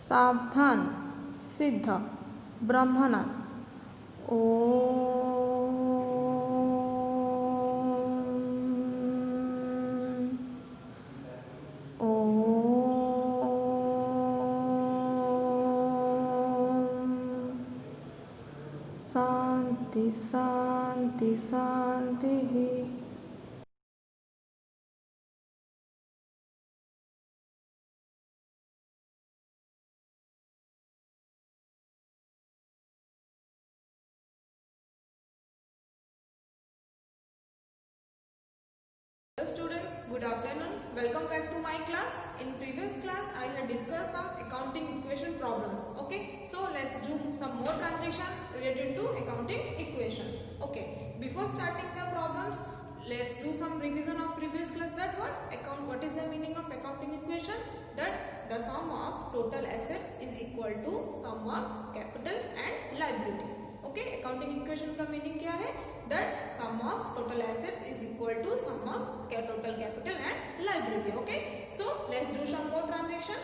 सावधान, सिद्ध, ब्रह्मनाथ। शांति शांति शांति ही। Hello students, good afternoon. Welcome back to my class. In previous class, I had discussed some accounting equation problems. Okay, so let's do some more transaction related to accounting equation. Okay, before starting the problems, let's do some revision of previous class. What is the meaning of accounting equation? That the sum of total assets is equal to sum of capital and liability. Okay, accounting equation का meaning क्या है? That sum of total assets is equal to sum of total capital and liability. Okay, so let's do some more transaction.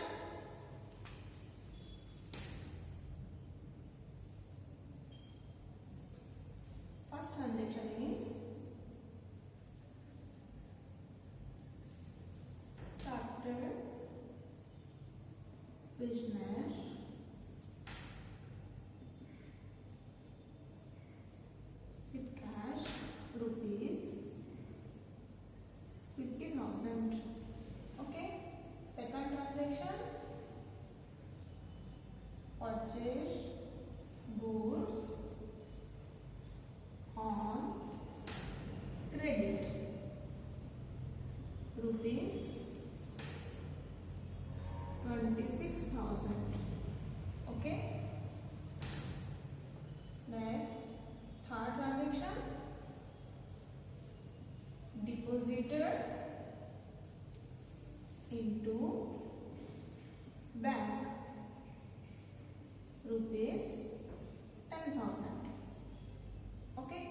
First transaction is started business with cash rupees 50,000. Okay. Second transaction, purchase goods on credit rupees 26,000. Okay. Next, third transaction, deposited into bank rupees 10,000. Okay.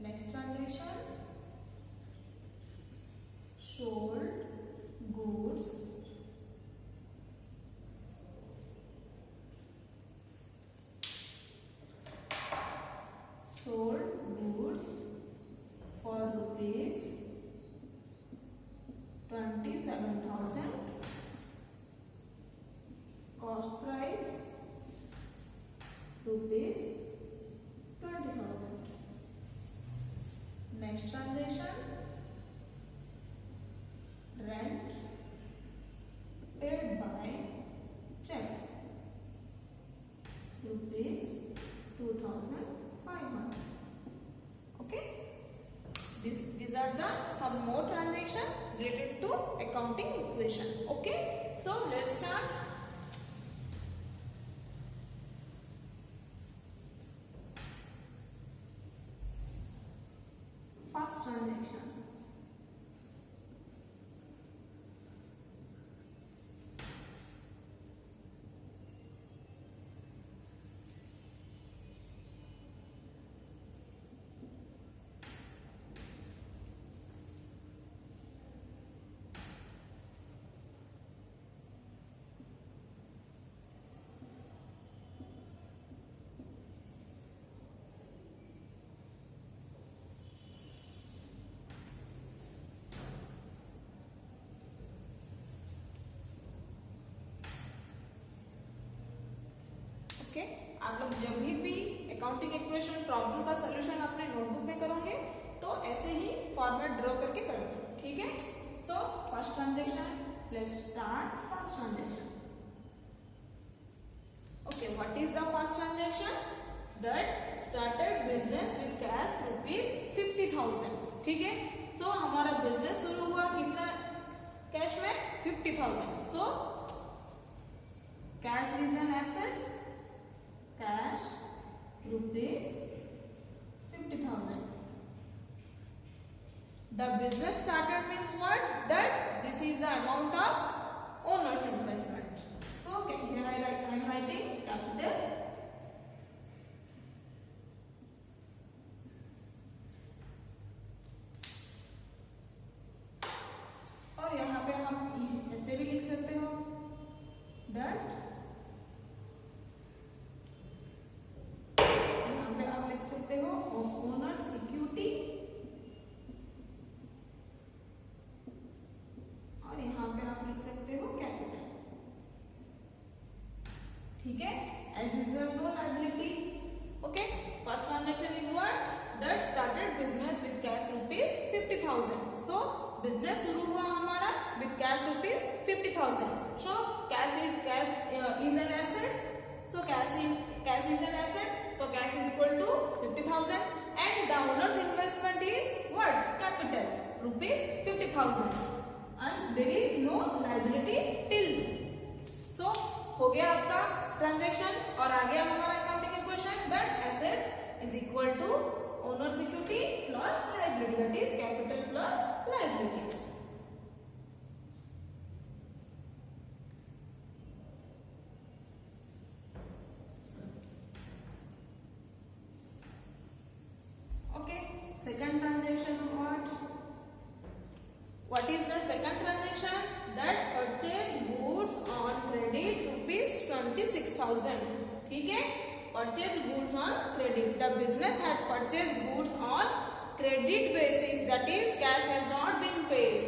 Next transaction, sold goods for rupees 27,000. Cost price rupees 20,000. Next transaction, rent paid by check rupees 2,500. Okay, these are the some more transaction related to accounting equation. Okay, so let's start. First transaction, okay आप लोग जब भी accounting equation problem का solution अपने notebook में करोगे तो ऐसे ही फॉर्मेट ड्रॉ करके करोगे. ठीक है. So first transaction, let's start first transaction. Okay, what is the first transaction? That started business with cash rupees 50,000. ठीक है. सो हमारा बिजनेस शुरू हुआ कितना कैश में? 50,000. So cash is an assets, cash rupees 50,000. The business started means what? That this is the amount of owner's investment. So okay, here I am writing capital और यहाँ पे हम ऐसे भी लिख सकते हो that ठीक है, as usual no liability. Okay, first transaction is what? That started business with cash rupees 50,000. So business शुरू हुआ हमारा with cash rupees 50,000. So cash is an asset. So cash is an asset. So cash is equal to 50,000 and the owner's investment is what? Capital rupees 50,000 and there is no liability till. So हो गया आपका transaction और आ गया हमारा accounting equation that asset is equal to owners equity plus liability that is capital plus liability. Okay, second transaction what is the second transaction? That purchase goods on credit rupees 26,000. ठीक है, purchase goods on credit. The business has purchased goods on credit basis, that is cash has not been paid.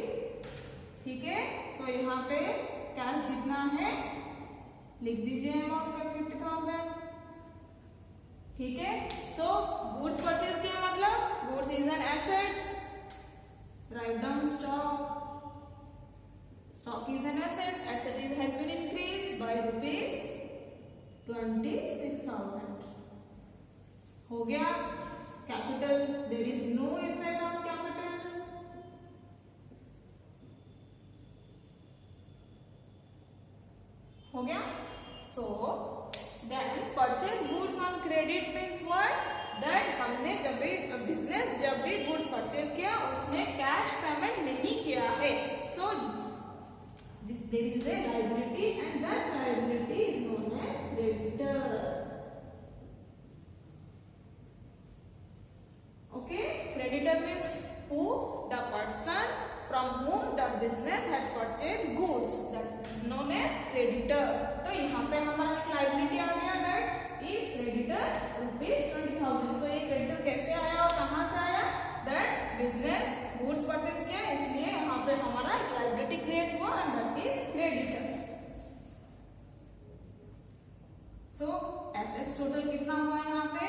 ठीक है, so यहाँ पे cash जितना है लिख दीजिए अमाउंट में 50,000. ठीक है, so goods purchase क्या मतलब? Goods is an asset. Write down stock. Stock is an asset. Asset has been increased by rupees 26,000. हो गया. Capital, there is no effect on capital. हो गया. So then purchase goods on credit means what? That हमने जब भी goods purchase किया उसने cash payment नहीं किया है. So this there is a liability and that liability is known as creditor. Okay, creditor means who the person from whom the business has purchased goods, that known as creditor. तो यहाँ पे हमारा एक liability आ गया that is creditor rupees 20,000. सो ये creditor कैसे आया और कहाँ से आया? दैट बिजनेस गुड्स परचेज किया इसलिए यहाँ पे हमारा एक लायबिलिटी क्रिएट हुआ and that is creditor. So assets total कितना हुआ यहाँ पे?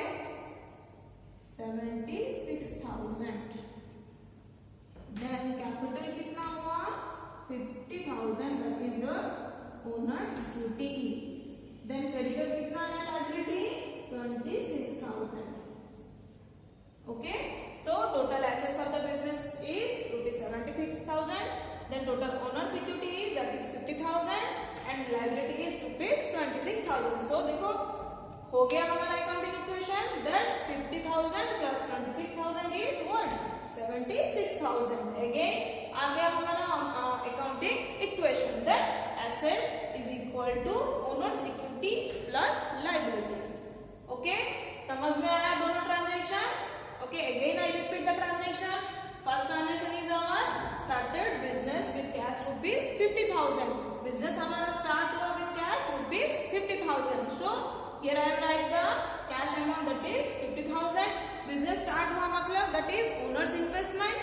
76,000. देन कैपिटल कितना हुआ? 50,000 that is your owners equity. Then creditor कितना है? Liability 26,000. Okay, so total assets of the business is rupees 76,000. Then total owners equity is that is 50,000 and liability is rupees 26,000. सो देखो हो गया हमारा accounting equation that 50,000 plus 26,000 is what? 76,000. Again आ गया हमारा accounting equation that assets is equal to owners equity plus liabilities. Okay, समझ में आया दोनों transaction? Okay, again I repeat the transaction. First transaction is our started business with cash rupees 50,000. Business हमारा start हुआ with cash rupees 50,000. So here I write the cash amount that is 50,000. Business start हुआ मतलब that is owner's investment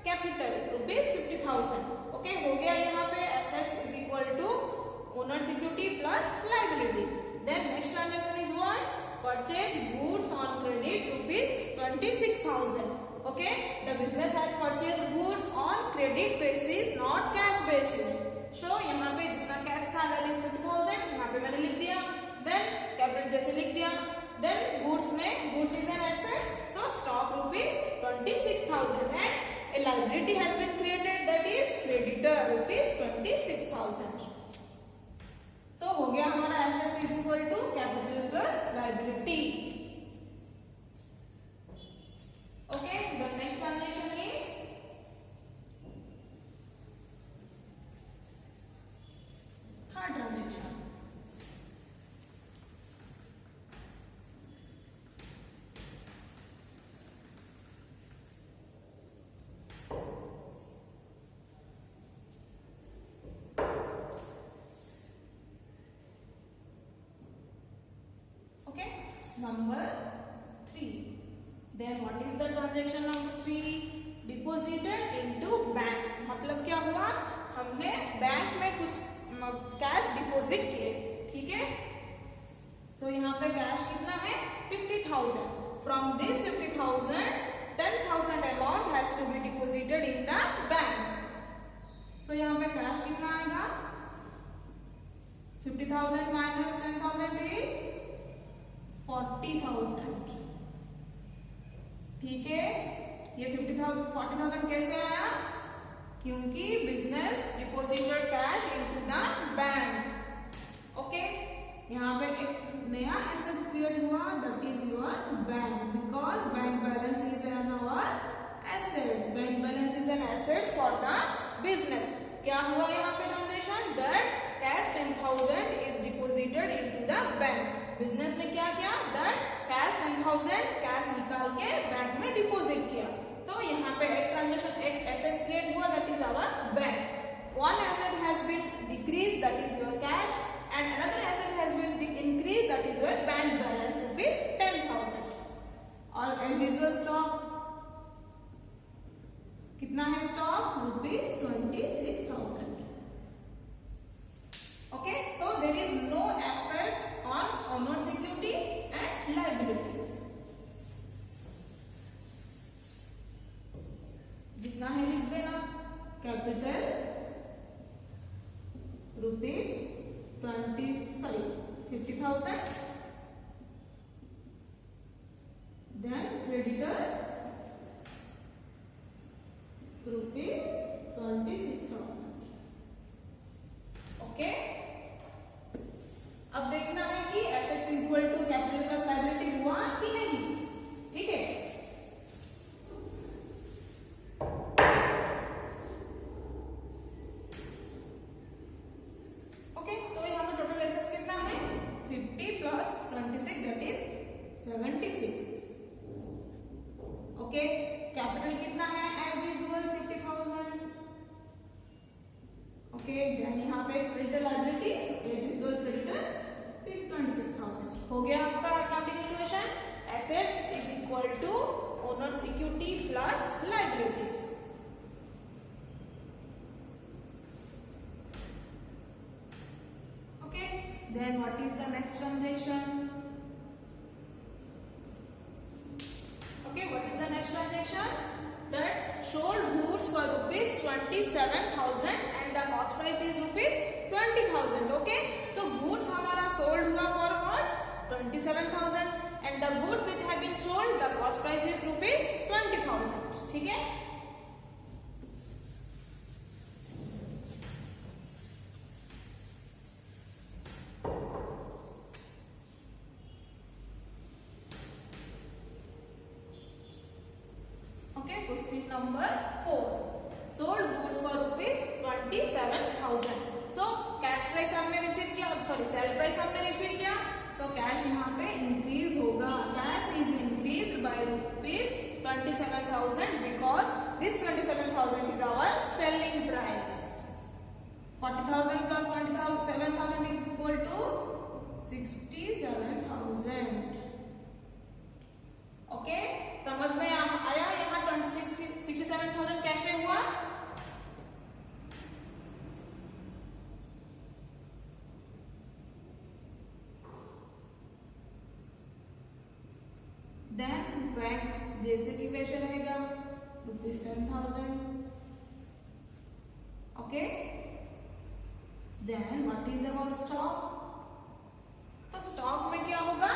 capital rupees 50,000. Okay, हो गया यहाँ पे assets is equal to owners equity plus liability. Then next transaction is what? Purchase goods on credit rupees 26,000. Okay, the business has purchase goods on credit basis not cash basis. So यहाँ पे जितना cash था that is 50,000 यहाँ पे मैंने लिख दिया. Then capital जैसे लिख दिया. देन गुड्स में goods is an asset. So stock rupees 26,000 and a liability has been created that is creditor rupees 26,000. So हो गया हमारा assets is equal to capital plus liability. Okay, the next transaction is third transaction. Number 3. Then what is the transaction number 3? Deposited into bank. मतलब क्या हुआ? हमने bank में कुछ cash deposit किए. ठीक है, कैश कितना है 50,000. From this 50,000, 10,000 amount has to be deposited in the bank. So यहाँ पे कैश कितना आएगा 50,000 minus 10,000 is 40,000. ठीक है, ये 40,000 कैसे आया? क्योंकि business deposited cash into the bank. Okay, यहाँ पे एक नया एसेट क्रिएट हुआ, that is your bank, because bank balance is an hour assets. Bank balance is an asset for the business. क्या हुआ यहाँ पे transaction? That cash 10,000 is deposited into the bank. Business ने क्या किया? दैट कैश 10,000 कैश निकाल के bank में डिपॉजिट किया. सो यहाँ पे एक ट्रांजेक्शन, एक एसेट क्रिएट हुआ, that is our bank. One asset has been decreased, that is your cash, and another asset has been increased, that is your bank balance, rupees 10,000. और as usual stock कितना है? Stock rupees 26,000. Okay, so there is no effect on owner's equity and liability. जितना है लिख देना. Capital rupees 50,000. Then creditor rupees 26,000. Okay, अब देखना है कि assets equal to capital plus liability हुआ कि नहीं. ठीक है, ओके. कैपिटल कितना है? As usual 50,000. ओके, देन यहाँ पे creditor liability as usual creditor 26,000. हो गया आपका accounting equation. Assets is equal to owners equity plus liabilities. Okay, then what is the next transaction? What is the next transaction? That sold goods for rupees 27,000 and the cost price is rupees 20,000. Okay, so goods हमारा sold हुआ for what? 27,000 and the goods which have been sold, the cost price is rupees 20,000. ठीक है, question number 4. Sold goods for rupees 27,000. So cash price हमने receive किया, sorry sale price हमने receive किया. So cash यहाँ पे increase होगा. Cash is increased by rupees 27,000 because this 27,000 is our selling price. 40,000 plus 27,000 is equal to 67,000. Okay, समझ में आया? यहाँ 67,000 कैसे हुआ? देन बैंक जैसे कि वैसे रहेगा rupees 10,000. Okay, then what is about stock? तो स्टॉक में क्या होगा?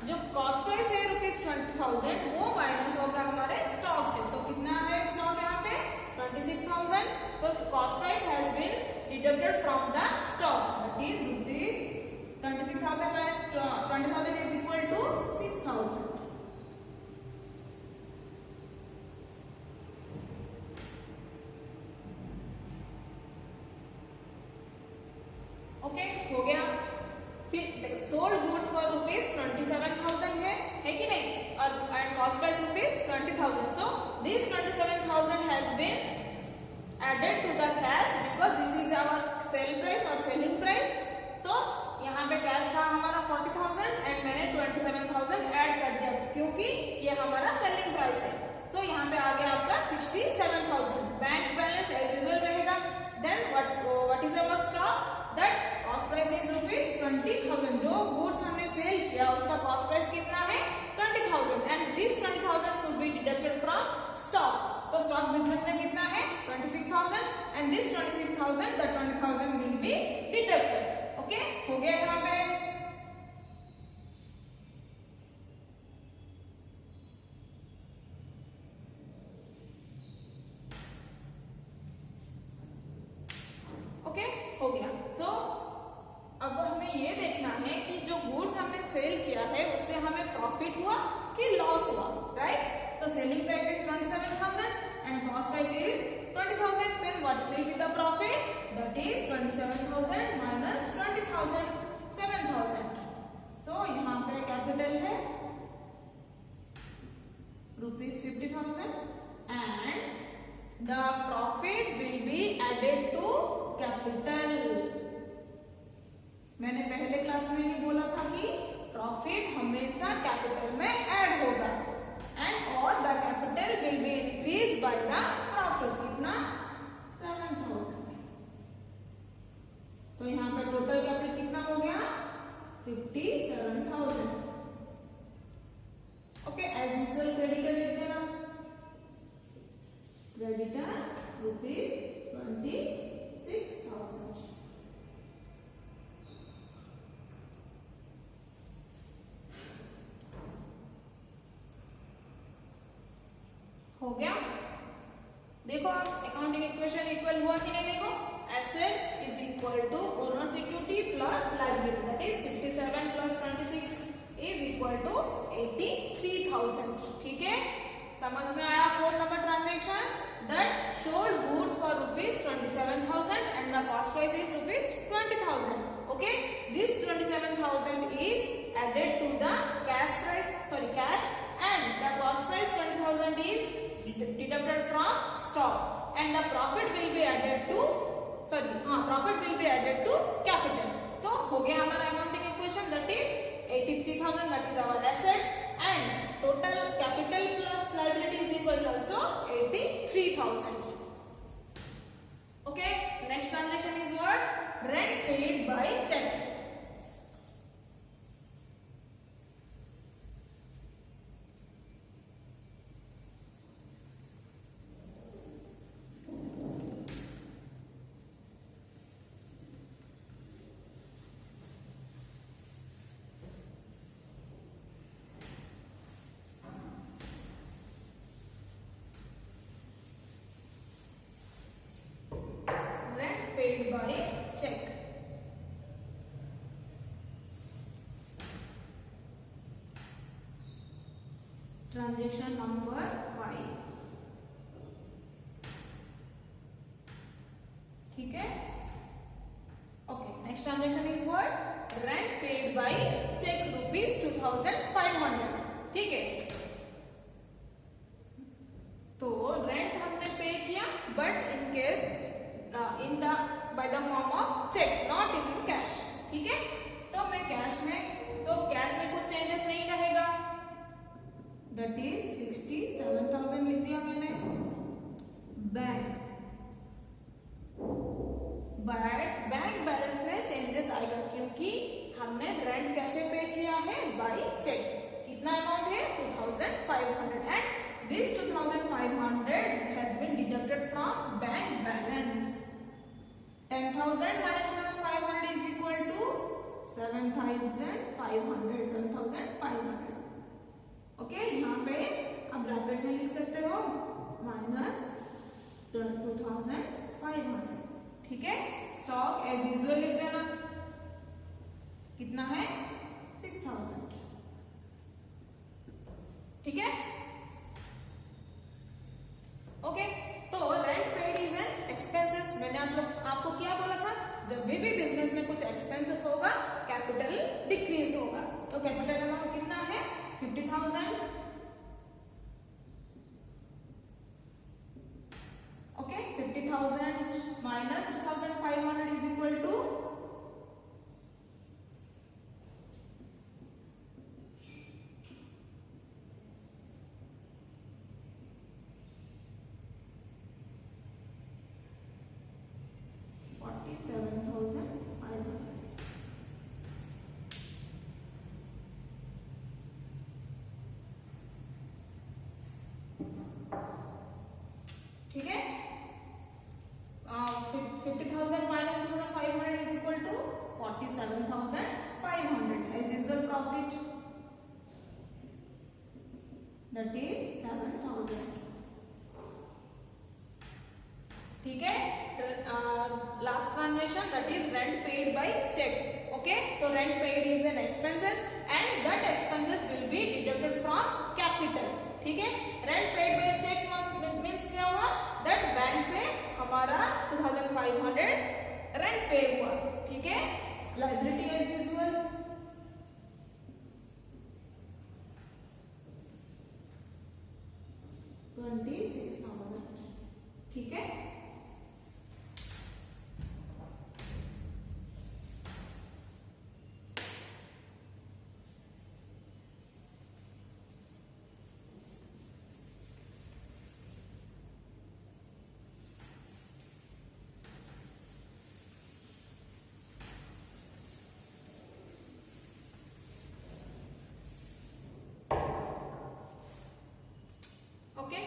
जो कॉस्ट प्राइस है रुपीज 20,000 वो माइनस होगा हमारे स्टॉक से. तो कितना है स्टॉक यहाँ पे? 26,000. तो cost price has been deducted from the stock, that is rupees 26,000 minus 20,000 is equal to 6,000. Okay, हो गया. फिर सोल्ड गुड्स फॉर रुपीज 27,000 है कि नहीं? और and cost price rupees 20,000. So this 27,000 has been added to the cash because this is our sale price और selling price. So यहाँ पे कैश था हमारा 40,000 एंड मैंने 27,000 ऐड कर दिया क्योंकि ये हमारा सेलिंग प्राइस है. तो यहाँ पे आ गया आपका 67,000. बैंक बैलेंस एज यूजुअल रहेगा. Then what is our stock? That cost price is rupees 20,000. जो गुड्स हमने सेल किया उसका 20,000, the 20,000 will be deducted. Okay, हो गया यहाँ पे. ओके, हो गया. सो अब हमें ये देखना है कि जो गुड्स हमने सेल किया है उससे हमें प्रॉफिट हुआ कि लॉस हुआ, राइट? तो selling price is 27,000 and cost price is 20,000. Then what will be the profit? That is 27,000 minus 20,000, 7,000. So यहाँ पे कैपिटल है ₹50,000 and the profit will be added to capital. मैंने पहले क्लास में ही बोला था कि प्रॉफिट हमेशा कैपिटल में ऐड होगा एंड और the capital will be increase by the profit. कितना? 7,000. तो यहाँ पे टोटल कैपिटल कितना हो गया? 57,000. ओके, एज यूजुअल क्रेडिटर लिख देना. क्रेडिटर ₹26,000. हो गया. देखो आप अकाउंटिंग इक्वेशन इक्वल हुआ कि नहीं? देखो, assets is equal to owners equity plus liability, that is 57 plus 26 is equal to 83,000. ठीक है, समझ में आया? 4 number transaction that sold goods for ₹27,000 and the cost price is ₹20,000. Okay, this 27,000 is added to the cash price, cash, and the cost price 20,000 is deducted from stock and the profit will be added to capital. तो हो गया हमारा accounting equation, that is 83,000, that is our asset and total capital plus liability is equal to also 83,000. Okay, next transaction is what? Rent paid by cheque. Paid by check. Transaction number 5. ठीक है? Okay. Next transaction is what? Rent paid by check ₹2,500. ठीक है? तो rent हमने pay किया, but in case by the form of check, not in cash. ठीक है? तो मैं कैश में कुछ चेंजेस नहीं रहेगा. That is 67,000 लिख दिया मैंने. बैंक बैलेंस में चेंजेस आएगा क्योंकि हमने रेंट कैसे पे किया है? Bye check. कितना अमाउंट है? 2,500 and this 2,500 has been deducted from bank balance. 10,000 minus 2,500 is equal to 7,500. Okay, यहाँ पे आप ब्रैकेट में लिख सकते हो माइनस 2,500. ठीक है, स्टॉक एज यूजुअल लिख देना. कितना है? 6,000. ठीक है? ओके, तो rent paid is an expenses. मैंने आपको क्या बोला था? जब भी बिजनेस में कुछ एक्सपेंसेस होगा, कैपिटल डिक्रीज होगा. तो कैपिटल अमाउंट कितना है? 50,000. Okay, 50,000 minus 2,500 is equal to 47,500. that is 7,000. ठीक है. Last transaction, that is rent paid by check. Okay, so rent paid is an expenses and that expenses will be deducted from capital. ठीक है. Rent paid by check means क्या हुआ, that bank से हमारा 2500 rent पे हुआ. ठीक है. लाइबिलिटी एज यूजुअल, ठीक है. ओके.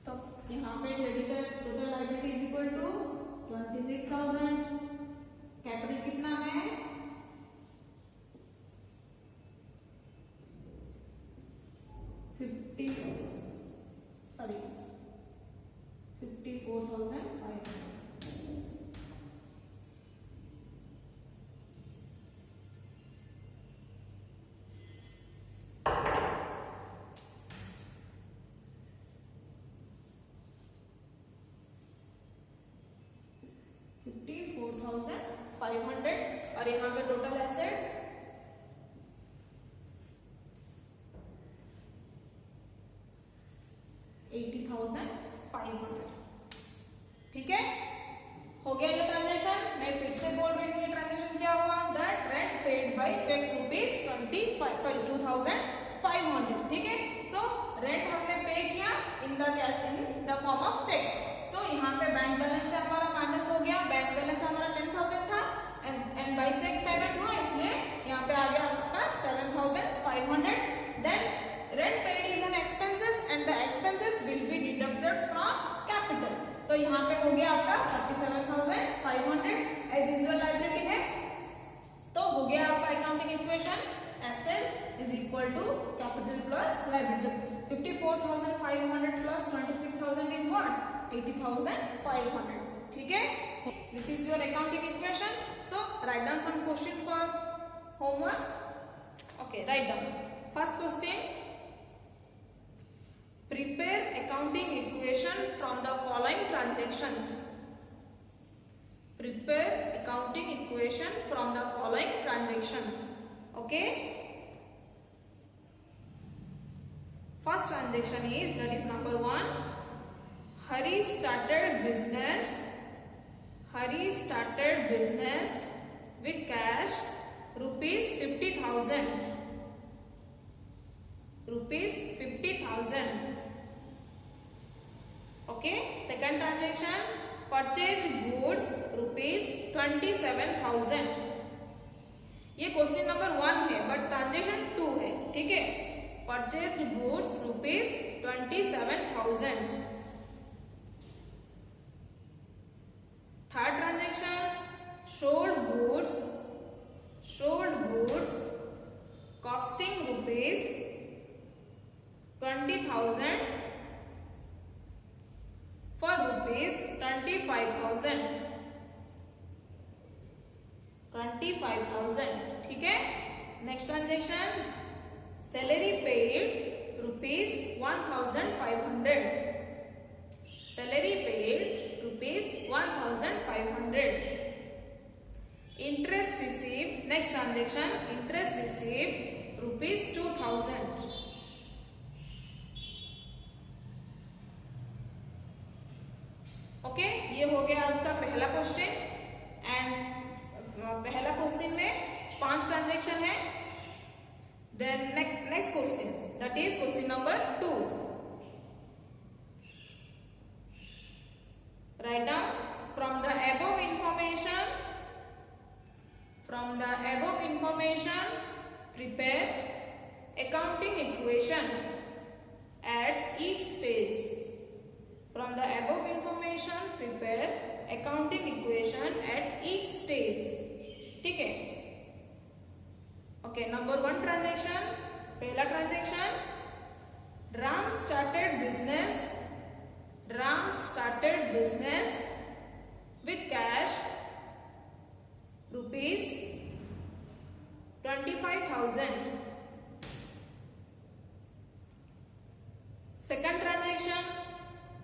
तो यहाँ पे creditor total liability is equal to 26,000. Capital कितना है, 54,500. और यहाँ पे टोटल एसेट्स 80,500. ठीक है. हो गया ये ट्रांजेक्शन. मैं फिर से बोल रही हूँ, ये ट्रांजेक्शन क्या हुआ, that rent paid by cheque rupees 2,500. ठीक है. सो रेंट हमने पे किया in the form of cheque. So यहाँ पे बैंक बैलेंस से हमारा माइनस हो गया. बैंक बैलेंस हमारा 10,000 था एंड बाय चेक पेमेंट हुआ, इसलिए यहाँ पे आ गया आपका 7,500. Then rent paid is an expenses and the expenses will be deducted from capital. तो यहाँ पे हो गया आपका 47,500 एज यूजुअल लायबिलिटी है. तो हो गया आपका accounting equation, assets is equal to capital plus liability. 54,500 plus 26,000 is what, 80,500. ठीक है. This is your accounting equation. So write down some question for homework. Okay, write down. First question. Prepare accounting equation from the following transactions. Prepare accounting equation from the following transactions. Okay. First transaction is, that is number 1. Hari started business with cash rupees 50,000. Okay. Second transaction, purchased goods rupees 27,000. ये question number 1 है but transaction 2 है. ठीक है. purchased goods rupees 27,000. Third transaction, sold goods costing rupees 20,000 for rupees 25,000. ठीक है. Next transaction, salary paid rupees 1,500. Interest received, next transaction, interest received rupees 2,000. Okay. ये हो गया आपका पहला क्वेश्चन. एंड पहला क्वेश्चन में 5 ट्रांजेक्शन है. Then next question, that is question number 2. Write down from the above information, prepare accounting equation at each stage. From the above information, prepare accounting equation at each stage. ठीक है. Okay, number 1 transaction. पहला transaction. Ram started business with cash rupees 25,000. Second transaction.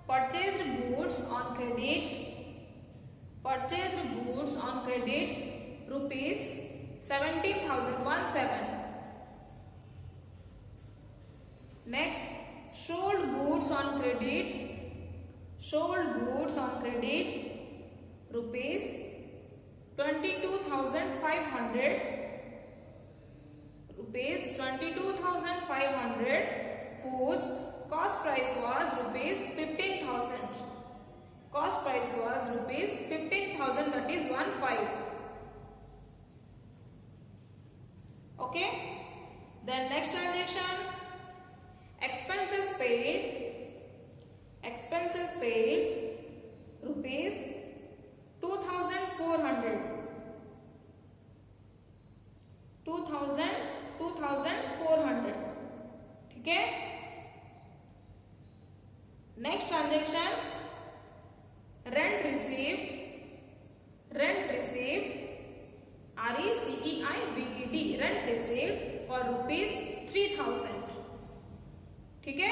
Purchased goods on credit rupees 17,017. Next, sold goods on credit rupees 22,500 whose cost price was rupees 15,000. That is 15. Okay, then next transaction. Expenses paid rupees 2,400. ठीक है. Next transaction. Rent received RECEIVED rent received for rupees 3,000. ठीक है.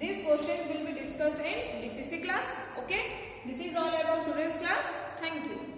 These questions will be discussed in DCC class. Okay, this is all about today's class. Thank you.